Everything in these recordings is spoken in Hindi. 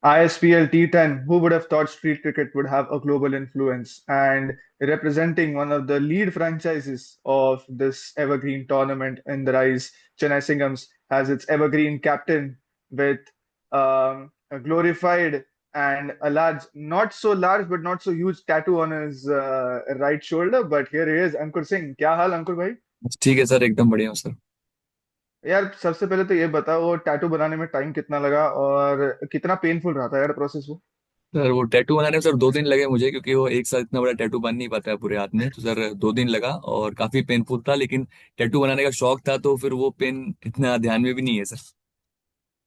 ISPL T10, who would have thought street cricket would have a global influence? And representing one of the lead franchises of this evergreen tournament in the rise, Chennai Singhams has its evergreen captain with a glorified and a large, not so large but not so huge tattoo on his right shoulder. But here he is, Ankur Singh. क्या हाल अंकुर भाई? ठीक है सर, एकदम बढ़िया हूँ सर। यार सबसे पहले तो ये बताओ, वो टैटू बनाने में टाइम कितना लगा और कितना पेनफुल रहा था यार प्रोसेस वो? सर वो टैटू बनाने में सर 2 दिन लगे मुझे, क्योंकि वो एक साथ इतना बड़ा टैटू बन नहीं पाता है पूरे हाथ में। तो सर 2 दिन लगा और काफी पेनफुल था, लेकिन टैटू बनाने का शौक था तो फिर वो पेन इतना ध्यान में भी नहीं है सर।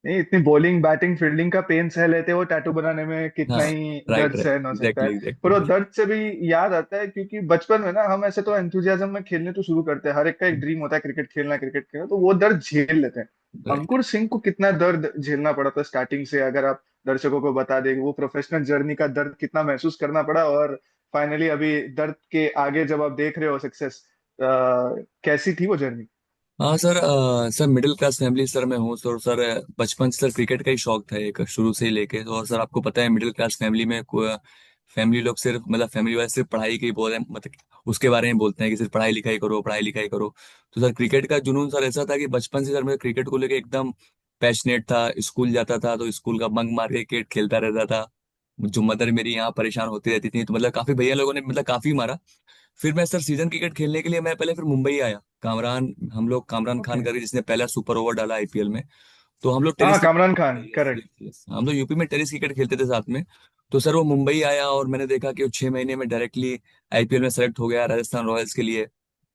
नहीं, इतनी बॉलिंग बैटिंग फील्डिंग का पेन सह लेते हो, टैटू बनाने में हाँ, कितना ही राइट दर्द राइट, सहन हो सकता है। एग्जैक्टली पर वो एग्जैक्टली। दर्द से भी याद आता है, क्योंकि बचपन में ना हम ऐसे तो एंथुजियाज्म में खेलने तो शुरू करते हैं, हर एक का एक ड्रीम होता है क्रिकेट खेलना, तो वो दर्द झेल लेते हैं। राइट। अंकुर सिंह को कितना दर्द झेलना पड़ा था स्टार्टिंग से, अगर आप दर्शकों को बता दें वो प्रोफेशनल जर्नी का दर्द कितना महसूस करना पड़ा, और फाइनली अभी दर्द के आगे जब आप देख रहे हो सक्सेस, कैसी थी वो जर्नी? हाँ sir, sir middle class family sir मैं हूँ। तो सर बचपन से सर क्रिकेट का ही शौक था एक, शुरू से ही लेके। तो और सर आपको पता है मिडिल क्लास फैमिली में फैमिली लोग सिर्फ मतलब फैमिली वाले सिर्फ पढ़ाई के ही बोल रहे हैं, मतलब उसके बारे में बोलते हैं कि सिर्फ पढ़ाई लिखाई करो, पढ़ाई लिखाई करो। तो सर क्रिकेट का जुनून सर ऐसा था कि बचपन से सर मैं क्रिकेट को लेके एकदम पैशनेट था। स्कूल जाता था तो स्कूल का बंक मार के क्रिकेट खेलता रहता था। जो मदर मेरी यहाँ परेशान होती रहती थी, तो मतलब काफी भैया लोगों ने मतलब काफी मारा। फिर मैं सर सीजन क्रिकेट खेलने के लिए मैं पहले फिर मुंबई आया। कामरान, हम लोग कामरान खान ओके। करके जिसने पहला सुपर ओवर डाला आईपीएल में। तो हम लोग हाँ, tennis Kamran Khan, cricket, yes correct. Yes yes, हम लोग यूपी में टेनिस क्रिकेट खेलते थे साथ में। तो सर वो मुंबई आया और मैंने देखा कि वो 6 महीने में डायरेक्टली आईपीएल में सेलेक्ट हो गया राजस्थान रॉयल्स के लिए।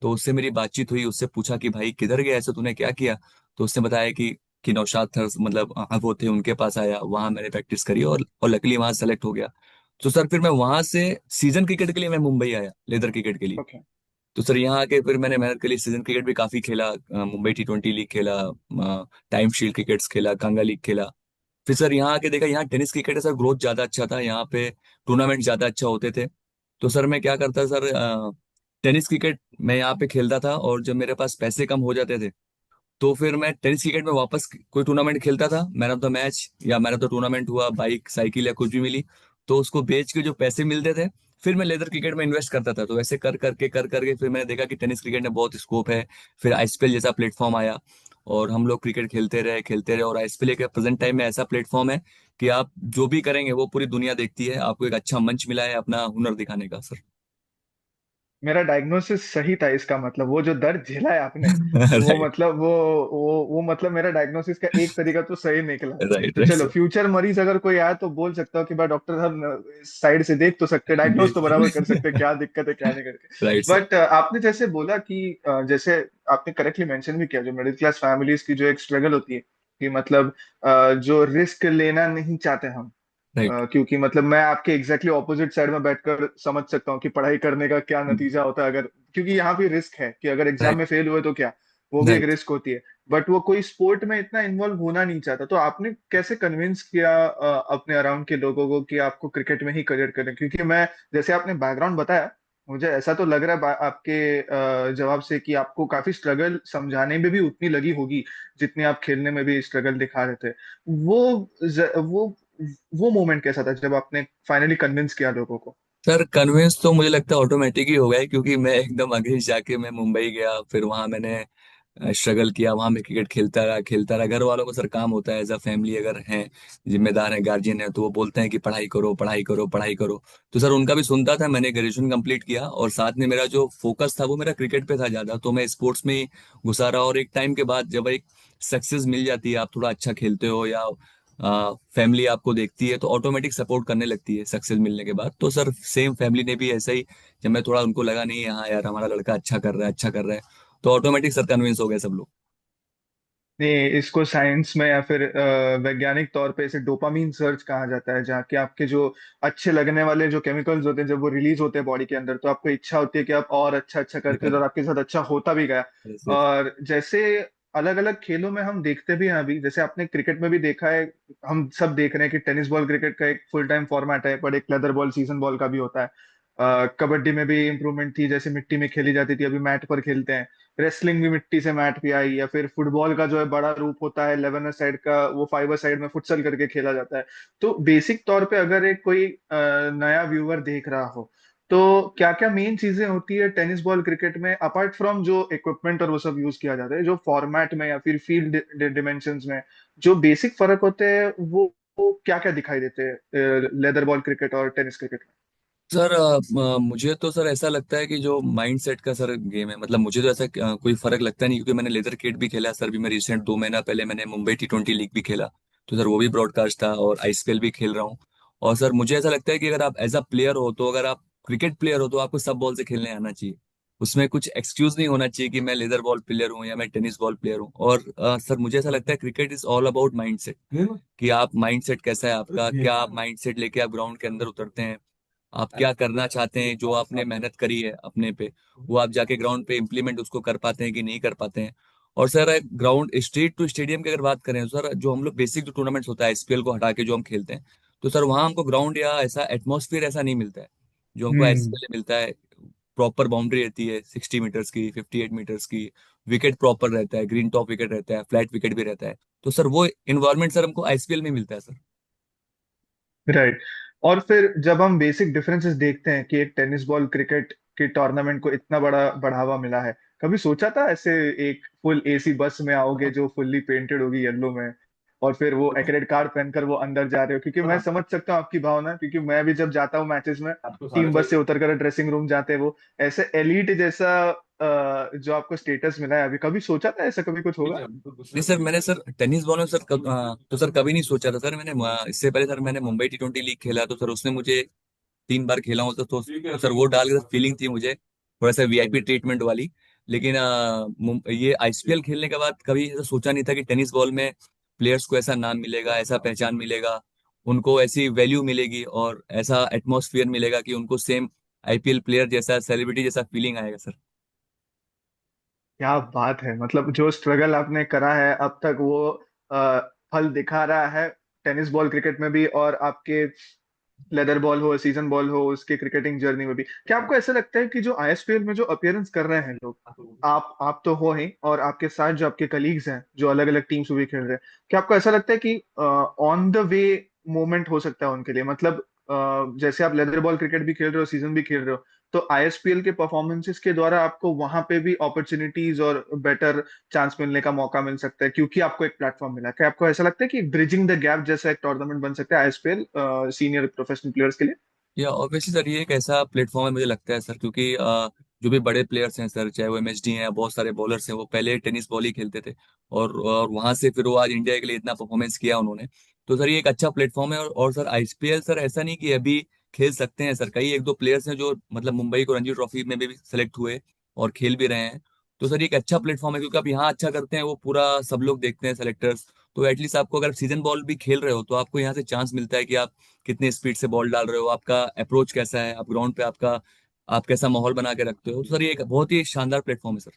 तो उससे मेरी बातचीत हुई, उससे पूछा कि भाई किधर गया, ऐसा तूने क्या किया। तो उसने बताया कि नौशाद सर मतलब वो थे, उनके पास आया, वहां मैंने प्रैक्टिस करी और लकीली वहां सेलेक्ट हो गया। तो सर फिर मैं वहां से सीजन क्रिकेट के लिए मैं मुंबई आया, लेदर क्रिकेट के लिए। ओके। तो सर यहाँ आके फिर मैंने मेहनत करी, सीजन क्रिकेट भी काफी खेला, मुंबई T20 लीग खेला, टाइम शील्ड क्रिकेट्स खेला, कांगा लीग खेला। फिर सर यहाँ आके देखा यहाँ टेनिस क्रिकेट है सर, ग्रोथ ज्यादा अच्छा था यहाँ पे, टूर्नामेंट ज्यादा अच्छा होते थे। तो सर मैं क्या करता सर, टेनिस क्रिकेट मैं यहाँ पे खेलता था, और जब मेरे पास पैसे कम हो जाते थे तो फिर मैं टेनिस क्रिकेट में वापस कोई टूर्नामेंट खेलता था, मैन ऑफ द मैच या मैन ऑफ द टूर्नामेंट हुआ, बाइक साइकिल या कुछ भी मिली, तो उसको बेच के जो पैसे मिलते थे फिर मैं लेदर क्रिकेट में इन्वेस्ट करता था। तो ऐसे कर करके फिर मैंने देखा कि टेनिस क्रिकेट में बहुत स्कोप है। फिर आईएसपीएल जैसा प्लेटफॉर्म आया और हम लोग क्रिकेट खेलते रहे। और आईएसपीएल एक प्रेजेंट टाइम में ऐसा प्लेटफॉर्म है कि आप जो भी करेंगे वो पूरी दुनिया देखती है। आपको एक अच्छा मंच मिला है अपना हुनर दिखाने का सर। मेरा डायग्नोसिस सही था, इसका मतलब वो जो दर्द झेला है आपने, वो राइट मतलब वो मतलब मेरा डायग्नोसिस का एक तरीका तो सही निकला। राइट तो राइट चलो, सर। फ्यूचर मरीज अगर कोई आया तो बोल सकता हो कि भाई डॉक्टर साहब इस साइड से देख तो सकते हैं, डायग्नोस तो बराबर कर सकते हैं क्या दिक्कत है क्या नहीं करके। Right sir. बट आपने जैसे बोला कि जैसे आपने करेक्टली मेंशन भी किया, जो मिडिल क्लास फैमिलीज की जो एक स्ट्रगल होती है, कि मतलब जो रिस्क लेना नहीं चाहते हम, राइट। क्योंकि मतलब मैं आपके एग्जैक्टली ऑपोजिट साइड में बैठकर समझ सकता हूँ कि पढ़ाई करने का क्या नतीजा होता है, अगर क्योंकि यहाँ भी रिस्क है कि अगर एग्जाम राइट में फेल हुए तो क्या, वो भी एक राइट। रिस्क होती है। बट वो कोई स्पोर्ट में इतना इन्वॉल्व होना नहीं चाहता, तो आपने कैसे कन्विंस किया अपने अराउंड के लोगों को कि आपको क्रिकेट में ही करियर करें? क्योंकि मैं, जैसे आपने बैकग्राउंड बताया, मुझे ऐसा तो लग रहा है आपके जवाब से कि आपको काफी स्ट्रगल समझाने में भी उतनी लगी होगी जितनी आप खेलने में भी स्ट्रगल दिखा रहे थे। वो वो मोमेंट कैसा था जब आपने फाइनली कन्विंस किया लोगों को? सर कन्विंस तो मुझे लगता है ऑटोमेटिक ही हो गया है, क्योंकि मैं एकदम अगेंस्ट जाके मैं मुंबई गया, फिर वहां मैंने स्ट्रगल किया, वहां मैं क्रिकेट खेलता रहा। घर वालों को सर काम होता है, एज अ फैमिली अगर हैं, जिम्मेदार है, गार्जियन है, तो वो बोलते हैं कि पढ़ाई करो पढ़ाई करो पढ़ाई करो। तो सर उनका भी सुनता था, मैंने ग्रेजुएशन कंप्लीट किया और साथ में मेरा जो फोकस था वो मेरा क्रिकेट पे था ज्यादा, तो मैं स्पोर्ट्स में ही घुसा रहा। और एक टाइम के बाद जब एक सक्सेस मिल जाती है, आप थोड़ा अच्छा खेलते हो या फैमिली आपको देखती है, तो ऑटोमेटिक सपोर्ट करने लगती है सक्सेस मिलने के बाद। तो सर सेम फैमिली ने भी ऐसा ही, जब मैं थोड़ा उनको लगा नहीं हाँ यार हमारा लड़का अच्छा कर रहा है अच्छा कर रहा है, तो ऑटोमेटिक सर कन्विंस हो गए सब लोग। नहीं, इसको साइंस में या फिर वैज्ञानिक तौर पे इसे डोपामीन सर्च कहा जाता है, जहाँ के आपके जो अच्छे लगने वाले जो केमिकल्स होते हैं, जब वो रिलीज होते हैं बॉडी के अंदर, तो आपको इच्छा होती है कि आप और अच्छा अच्छा करते हो, और आपके साथ अच्छा होता भी गया। Yes yes. और जैसे अलग अलग खेलों में हम देखते भी हैं, अभी जैसे आपने क्रिकेट में भी देखा है, हम सब देख रहे हैं कि टेनिस बॉल क्रिकेट का एक फुल टाइम फॉर्मेट है, पर एक लेदर बॉल सीजन बॉल का भी होता है। कबड्डी में भी इम्प्रूवमेंट थी, जैसे मिट्टी में खेली जाती थी, अभी मैट पर खेलते हैं। रेसलिंग भी मिट्टी से मैट पे आई, या फिर फुटबॉल का जो है बड़ा रूप होता है 11 साइड का, वो 5 साइड में फुटसल करके खेला जाता है। तो बेसिक तौर पे अगर एक कोई नया व्यूअर देख रहा हो, तो क्या क्या मेन चीजें होती है टेनिस बॉल क्रिकेट में, अपार्ट फ्रॉम जो इक्विपमेंट और वो सब यूज किया जाता है, जो फॉर्मेट में या फिर फील्ड डिमेंशंस में जो बेसिक फर्क होते हैं, वो क्या क्या दिखाई देते हैं लेदर बॉल क्रिकेट और टेनिस क्रिकेट सर मुझे तो सर ऐसा लगता है कि जो माइंड सेट का सर गेम है, मतलब मुझे तो ऐसा कोई फर्क लगता नहीं, क्योंकि मैंने लेदर किट भी खेला सर। भी मैं रिसेंट 2 महीना पहले मैंने मुंबई T20 लीग भी खेला, तो सर वो भी ब्रॉडकास्ट था, और आईपीएल भी खेल रहा हूँ। और सर मुझे ऐसा लगता है कि अगर आप एज अ प्लेयर हो, तो अगर आप क्रिकेट प्लेयर हो तो आपको सब बॉल से खेलने आना चाहिए। उसमें कुछ एक्सक्यूज नहीं होना चाहिए कि मैं लेदर बॉल प्लेयर हूँ या मैं टेनिस बॉल प्लेयर हूँ। और सर मुझे ऐसा लगता है cricket is all about mind set, कि आप माइंड सेट कैसा है आपका, क्या आप माइंड सेट लेके आप ग्राउंड के अंदर उतरते हैं, आप क्या करना चाहते हैं, जो आपने मेहनत करी है अपने पे, वो आप जाके ग्राउंड पे इम्प्लीमेंट उसको कर पाते हैं कि नहीं कर पाते हैं। और sir ground street to stadium की अगर बात करें तो सर जो हम लोग बेसिक जो टूर्नामेंट्स होता है आईपीएल को हटा के जो हम खेलते हैं, तो सर वहाँ हमको ग्राउंड या ऐसा एटमोसफियर ऐसा नहीं मिलता है जो हमको में? आईपीएल में मिलता है। प्रॉपर बाउंड्री रहती है 60 मीटर्स की, 58 मीटर्स की। विकेट प्रॉपर रहता है, ग्रीन टॉप विकेट रहता है, फ्लैट विकेट भी रहता है। तो सर वो इन्वायरमेंट सर हमको आईपीएल में मिलता है सर। राइट। और फिर जब हम बेसिक डिफरेंसेस देखते हैं कि एक टेनिस बॉल क्रिकेट के टूर्नामेंट को इतना बड़ा बढ़ावा मिला है, कभी सोचा था ऐसे एक फुल एसी बस में आओगे जो फुल्ली पेंटेड होगी येलो में, और फिर वो एक्रेड कार्ड पहनकर वो अंदर जा रहे हो? क्योंकि मैं समझ सकता हूँ आपकी भावना, क्योंकि मैं भी जब जाता हूँ मैचेस में, टीम बस से उतर कर ड्रेसिंग रूम जाते हैं, वो ऐसे एलीट जैसा जो आपको स्टेटस मिला है अभी, कभी सोचा था ऐसा कभी कुछ होगा? नहीं सर, मैंने सर टेनिस बॉल में सर तो सर कभी नहीं सोचा था सर। मैंने इससे पहले सर मैंने मुंबई T20 लीग खेला, तो सर उसने मुझे 3 बार खेला हूँ, तो सर वो डाल के फीलिंग थी मुझे थोड़ा सा वीआईपी ट्रीटमेंट वाली। लेकिन ये आईपीएल खेलने के बाद कभी ऐसा सोचा नहीं था कि टेनिस बॉल में प्लेयर्स को ऐसा नाम मिलेगा, ऐसा पहचान मिलेगा, उनको ऐसी वैल्यू मिलेगी और ऐसा एटमॉस्फेयर मिलेगा कि उनको सेम आईपीएल प्लेयर जैसा, सेलिब्रिटी जैसा फीलिंग आएगा सर। क्या बात है, मतलब जो स्ट्रगल आपने करा है अब तक, वो फल दिखा रहा है टेनिस बॉल क्रिकेट में भी, और आपके लेदर बॉल हो, सीजन बॉल हो, उसके क्रिकेटिंग जर्नी में भी। क्या आपको ऐसा लगता है कि जो आईएसपीएल में जो अपीयरेंस कर रहे हैं लोग, आप तो हो ही, और आपके साथ जो आपके कलीग्स हैं जो अलग अलग टीम्स में भी खेल रहे हैं, क्या आपको ऐसा लगता है कि ऑन द वे मोमेंट हो सकता है उनके लिए? मतलब जैसे आप लेदर बॉल क्रिकेट भी खेल रहे हो, सीजन भी खेल रहे हो, तो आईएसपीएल के परफॉर्मेंसेस के द्वारा आपको वहां पे भी अपॉर्चुनिटीज और बेटर चांस मिलने का मौका मिल सकता है, क्योंकि आपको एक प्लेटफॉर्म मिला है? क्या आपको ऐसा लगता है कि ब्रिजिंग द गैप जैसा एक टूर्नामेंट बन सकता है आईएसपीएल सीनियर प्रोफेशनल प्लेयर्स के लिए? या ऑब्वियसली सर ये एक ऐसा प्लेटफॉर्म है मुझे लगता है सर, क्योंकि जो भी बड़े प्लेयर्स हैं सर, चाहे वो एमएसडी हैं, बहुत सारे बॉलर्स हैं, वो पहले टेनिस बॉल ही खेलते थे। और वहां से फिर वो आज इंडिया के लिए इतना परफॉर्मेंस किया उन्होंने। तो सर ये एक अच्छा प्लेटफॉर्म है। और सर आईपीएल सर ऐसा नहीं कि अभी खेल सकते हैं सर, कई एक दो प्लेयर्स हैं जो मतलब मुंबई को रणजी ट्रॉफी में भी सेलेक्ट हुए और खेल भी रहे हैं। तो सर ये एक अच्छा प्लेटफॉर्म है, क्योंकि आप यहाँ अच्छा करते हैं वो पूरा सब लोग देखते हैं सेलेक्टर्स। तो एटलीस्ट आपको अगर सीजन बॉल भी खेल रहे हो तो आपको यहाँ से चांस मिलता है कि आप कितने स्पीड से बॉल डाल रहे हो, आपका अप्रोच कैसा है, आप ग्राउंड पे आपका आप कैसा माहौल बना के रखते हो। तो सर ये एक बहुत ही शानदार प्लेटफॉर्म है सर।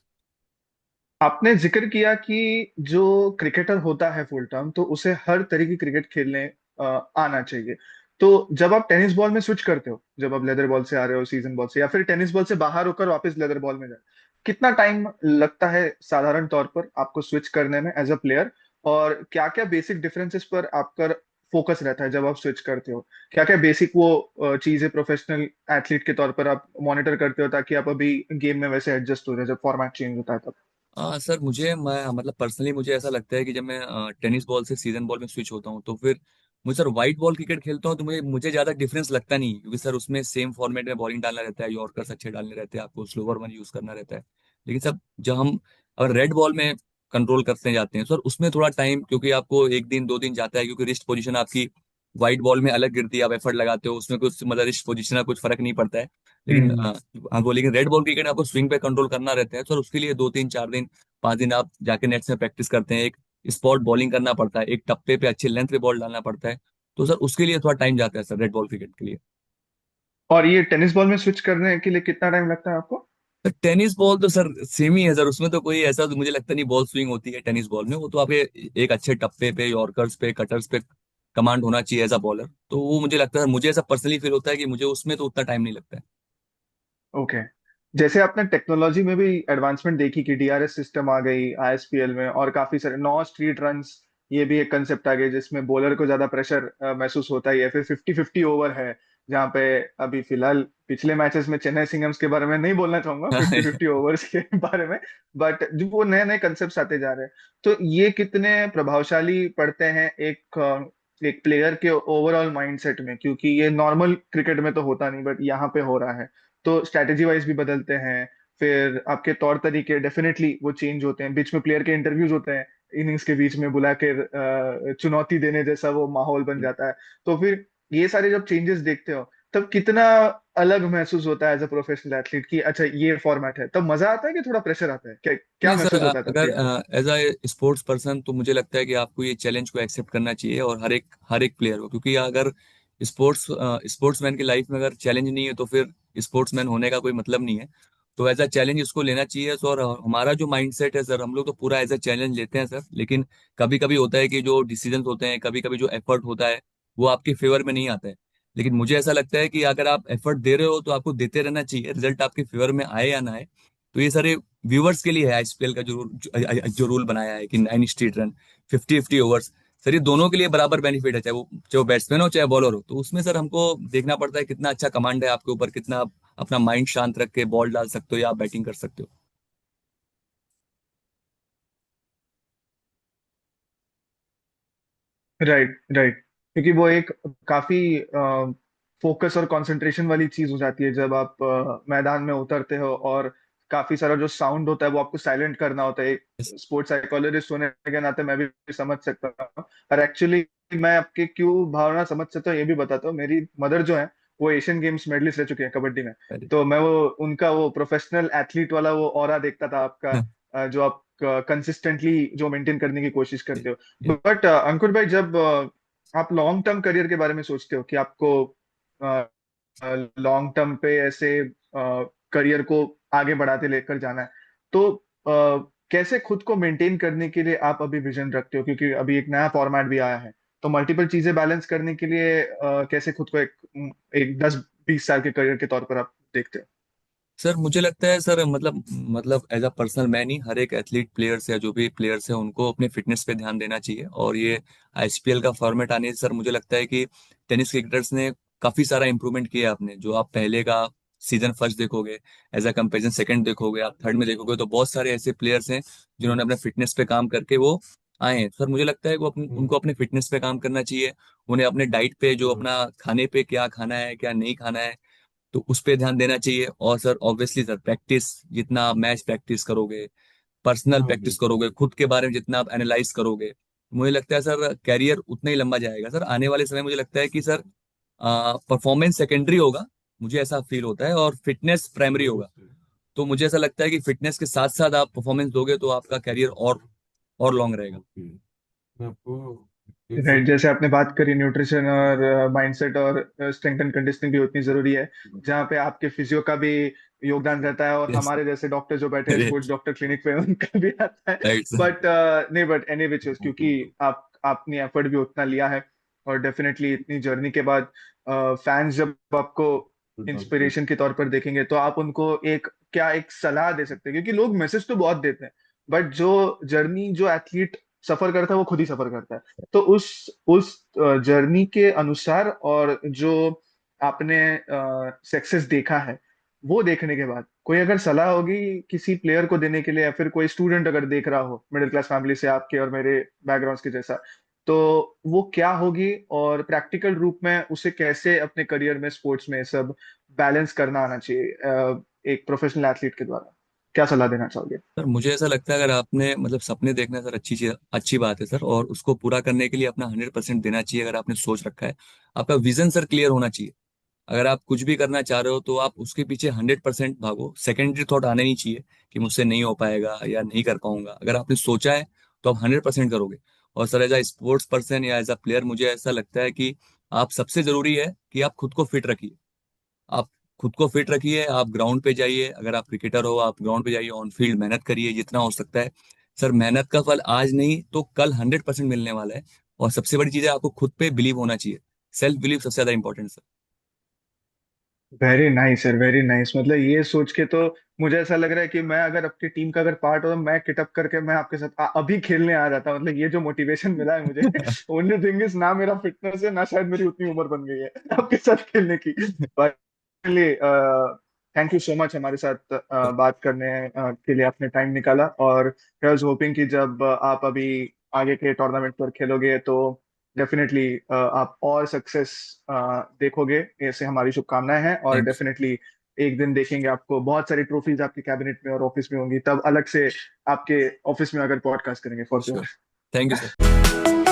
आपने जिक्र किया कि जो क्रिकेटर होता है फुल टाइम, तो उसे हर तरह की क्रिकेट खेलने आना चाहिए। तो जब आप टेनिस बॉल में स्विच करते हो, जब आप लेदर बॉल से आ रहे हो सीजन बॉल से, या फिर टेनिस बॉल से बाहर होकर वापस लेदर बॉल में जाए, कितना टाइम लगता है साधारण तौर पर आपको स्विच करने में एज अ प्लेयर? और क्या क्या बेसिक डिफरेंसेस पर आपका फोकस रहता है जब आप स्विच करते हो? क्या क्या बेसिक वो चीजें प्रोफेशनल एथलीट के तौर पर आप मॉनिटर करते हो, ताकि आप अभी गेम में वैसे एडजस्ट हो जाए जब फॉर्मेट चेंज होता है तब? सर मैं मतलब पर्सनली मुझे ऐसा लगता है कि जब मैं टेनिस बॉल से सीजन बॉल में स्विच होता हूँ, तो फिर मुझे सर वाइट बॉल क्रिकेट खेलता हूँ तो मुझे मुझे ज्यादा डिफरेंस लगता नहीं, क्योंकि सर उसमें सेम फॉर्मेट में बॉलिंग डालना रहता है, यॉर्कर्स अच्छे डालने रहते हैं, आपको स्लोवर वन यूज करना रहता है। लेकिन सर जब हम अगर रेड बॉल में कंट्रोल करते जाते हैं सर, उसमें थोड़ा टाइम, क्योंकि आपको 1 दिन 2 दिन जाता है, क्योंकि रिस्ट पोजीशन आपकी व्हाइट बॉल में अलग गिरती है, आप एफर्ट लगाते हो उसमें, कुछ मतलब रिस्ट पोजीशन का कुछ फर्क नहीं पड़ता है। लेकिन हम्म। आपको लेकिन रेड बॉल क्रिकेट में आपको स्विंग पे कंट्रोल करना रहता है सर, उसके लिए 2 3 4 दिन 5 दिन आप जाके नेट्स में प्रैक्टिस करते हैं, एक स्पॉट बॉलिंग करना पड़ता है, एक टप्पे पे अच्छे लेंथ पे बॉल डालना पड़ता है। तो सर उसके लिए थोड़ा टाइम जाता है सर रेड बॉल क्रिकेट के लिए। और ये टेनिस बॉल में स्विच करने के लिए कितना टाइम लगता है आपको? तो टेनिस बॉल तो सर सेम ही है सर, उसमें तो कोई ऐसा तो मुझे लगता नहीं बॉल स्विंग होती है टेनिस बॉल में। वो तो आपके एक अच्छे टप्पे पे, यॉर्कर्स पे, कटर्स पे कमांड होना चाहिए एज अ बॉलर। तो वो मुझे लगता है, मुझे ऐसा पर्सनली फील होता है कि मुझे उसमें तो उतना टाइम नहीं लगता है। ओके। जैसे आपने टेक्नोलॉजी में भी एडवांसमेंट देखी कि डीआरएस सिस्टम आ गई आईएसपीएल में, और काफी सारे नो स्ट्रीट रन्स, ये भी एक कंसेप्ट आ गया जिसमें बॉलर को ज्यादा प्रेशर महसूस होता है, या फिर 50-50 ओवर है, जहाँ पे अभी फिलहाल पिछले मैचेस में चेन्नई सिंघम्स के बारे में नहीं बोलना चाहूंगा 50-50 ओवर्स के बारे में, बट जो वो नए नए कंसेप्ट आते जा रहे हैं, तो ये कितने प्रभावशाली पड़ते हैं एक प्लेयर के ओवरऑल माइंडसेट में, क्योंकि ये नॉर्मल क्रिकेट में तो होता नहीं बट यहाँ पे हो रहा है, तो स्ट्रैटेजी वाइज भी बदलते हैं, फिर आपके तौर तरीके डेफिनेटली वो चेंज होते हैं, बीच में प्लेयर के इंटरव्यूज होते हैं, इनिंग्स के बीच में बुला के चुनौती देने जैसा वो माहौल बन जाता है, तो फिर ये सारे जब चेंजेस देखते हो तब कितना अलग महसूस होता है एज अ प्रोफेशनल एथलीट कि अच्छा ये फॉर्मेट है, तब मजा आता है कि थोड़ा प्रेशर आता है, क्या क्या नहीं सर, महसूस होता है तब अगर फील्ड पे? एज अ स्पोर्ट्स पर्सन तो मुझे लगता है कि आपको ये चैलेंज को एक्सेप्ट करना चाहिए, और हर एक प्लेयर को, क्योंकि अगर स्पोर्ट्स स्पोर्ट्समैन की लाइफ में अगर चैलेंज नहीं है तो फिर स्पोर्ट्समैन होने का कोई मतलब नहीं है। तो एज अ चैलेंज इसको लेना चाहिए सर। और हमारा जो माइंडसेट है सर, हम लोग तो पूरा एज अ चैलेंज लेते हैं सर, लेकिन कभी कभी होता है कि जो डिसीजंस होते हैं, कभी कभी जो एफर्ट होता है वो आपके फेवर में नहीं आता है। लेकिन मुझे ऐसा लगता है कि अगर आप एफर्ट दे रहे हो तो आपको देते रहना चाहिए, रिजल्ट आपके फेवर में आए या ना आए। तो ये सारे व्यूवर्स के लिए है आईएसपीएल का जो रूल बनाया है कि 9 स्ट्रेट रन, 50-50 ओवर्स। सर ये दोनों के लिए बराबर बेनिफिट है, चाहे वो बैट्समैन हो चाहे बॉलर हो। तो उसमें सर हमको देखना पड़ता है कितना अच्छा कमांड है आपके ऊपर, कितना आप अपना माइंड शांत रख के बॉल डाल सकते हो या आप बैटिंग कर सकते हो। राइट, राइट, क्योंकि वो एक काफी फोकस और कंसंट्रेशन वाली चीज हो जाती है जब आप मैदान में उतरते हो, और काफी सारा जो साउंड होता है वो आपको साइलेंट करना होता है। स्पोर्ट्स साइकोलॉजिस्ट होने के नाते मैं भी समझ सकता हूँ, और एक्चुअली मैं आपके क्यों भावना समझ सकता हूँ ये भी बताता हूँ। मेरी मदर जो है वो एशियन गेम्स मेडलिस्ट रह चुके हैं कबड्डी में, अरे, तो मैं वो उनका वो प्रोफेशनल एथलीट वाला वो ऑरा देखता था आपका, हाँ, जो आप कंसिस्टेंटली जो मेंटेन करने की कोशिश ये- करते हो। ये- बट अंकुर भाई, जब आप लॉन्ग टर्म करियर के बारे में सोचते हो कि आपको लॉन्ग टर्म पे ऐसे करियर को आगे बढ़ाते लेकर जाना है, तो कैसे खुद को मेंटेन करने के लिए आप अभी विजन रखते हो, क्योंकि अभी एक नया फॉर्मेट भी आया है, तो मल्टीपल चीजें बैलेंस करने के लिए कैसे खुद को एक 10-20 साल के करियर के तौर पर आप देखते हो? सर मुझे लगता है सर, मतलब एज अ पर्सनल मैं नहीं, हर एक एथलीट प्लेयर्स या जो भी प्लेयर्स है उनको अपने फिटनेस पे ध्यान देना चाहिए। और ये आईएसपीएल का फॉर्मेट आने से सर मुझे लगता है कि टेनिस क्रिकेटर्स ने काफी सारा इंप्रूवमेंट किया है अपने। जो आप पहले का सीजन फर्स्ट देखोगे, एज अ कंपेरिजन सेकंड देखोगे, आप थर्ड में देखोगे, तो बहुत सारे ऐसे प्लेयर्स हैं जिन्होंने अपने फिटनेस पे काम करके वो आए हैं। सर मुझे लगता है कि उनको अपने फिटनेस पे काम करना चाहिए। उन्हें अपने डाइट पे, जो अपना खाने पे क्या खाना है क्या नहीं खाना है, तो उस पे ध्यान देना चाहिए। और सर ऑब्वियसली सर प्रैक्टिस, जितना आप मैच प्रैक्टिस करोगे, पर्सनल प्रैक्टिस करोगे, खुद के बारे में जितना आप एनालाइज करोगे, मुझे लगता है सर कैरियर उतना ही लंबा जाएगा। सर आने वाले समय मुझे लगता है कि सर परफॉर्मेंस सेकेंडरी होगा, मुझे ऐसा फील होता है, और फिटनेस प्राइमरी होगा। तो मुझे ऐसा लगता है कि फिटनेस के साथ साथ आप परफॉर्मेंस दोगे तो आपका कैरियर और लॉन्ग रहेगा। राइट, जैसे आपने बात करी न्यूट्रिशन और माइंडसेट और स्ट्रेंथ एंड कंडीशनिंग भी उतनी जरूरी है, जहाँ पे आपके फिजियो का भी योगदान रहता है, और यस। हमारे जैसे डॉक्टर जो बैठे हैं स्पोर्ट्स डॉक्टर क्लिनिक पे उनका भी आता है। Right sir. बट नहीं, बट एनी विच इज, क्योंकि आप आपने एफर्ट भी उतना लिया है, और डेफिनेटली इतनी जर्नी के बाद फैंस जब आपको इंस्पिरेशन के तौर पर देखेंगे तो आप उनको एक सलाह दे सकते हैं, क्योंकि लोग मैसेज तो बहुत देते हैं, बट जो जर्नी जो एथलीट सफर करता है वो खुद ही सफर करता है, तो उस जर्नी के अनुसार, और जो आपने सक्सेस देखा है वो देखने के बाद कोई अगर सलाह होगी किसी प्लेयर को देने के लिए, या फिर कोई स्टूडेंट अगर देख रहा हो मिडिल क्लास फैमिली से आपके और मेरे बैकग्राउंड्स के जैसा, तो वो क्या होगी, और प्रैक्टिकल रूप में उसे कैसे अपने करियर में स्पोर्ट्स में सब बैलेंस करना आना चाहिए एक प्रोफेशनल एथलीट के द्वारा, क्या सलाह देना चाहोगे? सर मुझे ऐसा लगता है अगर आपने मतलब सपने देखना है सर, अच्छी चीज, अच्छी बात है सर, और उसको पूरा करने के लिए अपना 100% देना चाहिए। अगर आपने सोच रखा है, आपका विजन सर क्लियर होना चाहिए। अगर आप कुछ भी करना चाह रहे हो तो आप उसके पीछे 100% भागो, सेकेंडरी थॉट आने नहीं चाहिए कि मुझसे नहीं हो पाएगा या नहीं कर पाऊंगा। अगर आपने सोचा है तो आप 100% करोगे। और sir as a sports person या एज अ प्लेयर मुझे ऐसा लगता है कि आप सबसे जरूरी है कि आप खुद को फिट रखिए। आप खुद को फिट रखिए, आप ग्राउंड पे जाइए, अगर आप क्रिकेटर हो आप ग्राउंड पे जाइए, ऑन फील्ड मेहनत करिए जितना हो सकता है। सर मेहनत का फल आज नहीं तो कल 100% मिलने वाला है। और सबसे बड़ी चीज है, आपको खुद पे बिलीव होना चाहिए। सेल्फ बिलीव सबसे ज्यादा important sir. Very nice sir, very nice. मतलब ये सोच के तो मुझे ऐसा लग रहा है कि मैं अगर आपकी टीम का अगर पार्ट होता, मैं किटअप करके मैं आपके साथ अभी खेलने आ जाता। मतलब ये जो मोटिवेशन मिला है मुझे, ओनली थिंग इज ना मेरा फिटनेस है, ना शायद मेरी उतनी उम्र बन गई है आपके साथ खेलने की। But thank you so much हमारे साथ बात करने के लिए आपने टाइम निकाला। और आई वाज होपिंग कि जब आप अभी आगे के टूर्नामेंट पर खेलोगे तो डेफिनेटली आप और सक्सेस देखोगे, ऐसे हमारी शुभकामनाएं हैं। और थैंक यू। डेफिनेटली एक दिन देखेंगे आपको, बहुत सारी ट्रॉफीज आपके कैबिनेट में और ऑफिस में होंगी, तब अलग से आपके ऑफिस में अगर पॉडकास्ट करेंगे for sure. Sure. Thank you sir.